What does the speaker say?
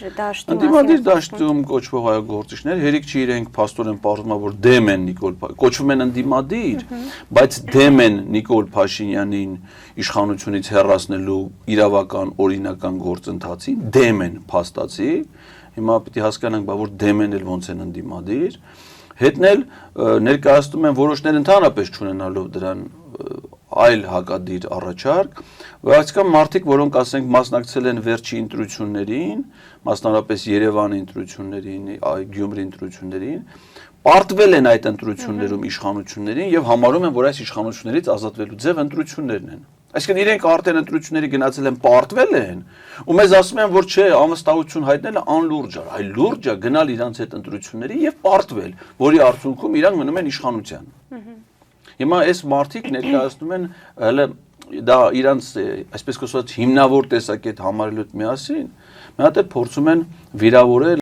դաշտում։ Ընդդիմադիր դաշտում կոչվող գործիչներ հերիք չի իրենք փաստորեն պարզվում որ դեմ են Նիկոլ կոչվում են ընդդիմադիր, բայց դեմ են Նիկոլ Փաշինյանին իշխանությունից հեռացնելու իրավական օրինական գործընթացին, դեմ են փաստացի, հիմա պիտի հասկանանք, բա որ դեմ են էլ ոնց են ընդդիմադիր, հետն էլ ներկայացնում են որոշներ ընդհանրապես չունենալով դրան այլ հակադիր առաջարկ, այսինքն մարդիկ, որոնք ասենք մասնակցել են վերջի ընտրություններին, մասնավորապես Երևանի ընտրություններին, Գյումրի ընտրություններին, պարտվել են այդ ընտրություններում իշխանություններին եւ համարում են, որ այս իշխանություններից ազատվելու ձև ընտրություններն են։ Այսինքն իրենք արդեն ընտրությունների գնացել են, պարտվել են, ու մեզ ասում են, որ չէ, անվստահություն հայտնելը անլուրջ է, այլ լուրջ է գնալ իրանց հետ ընտրությունների եւ պարտվել, որի արդյունքում իրանք մնում են իշխանության։ Հիմա այս մարդիկ ներկայացնում են հələ դա իրանց այսպես կոչված հիմնավոր տեսակետ համարելու հետ միասին մի հատ է փորձում են վիրավորել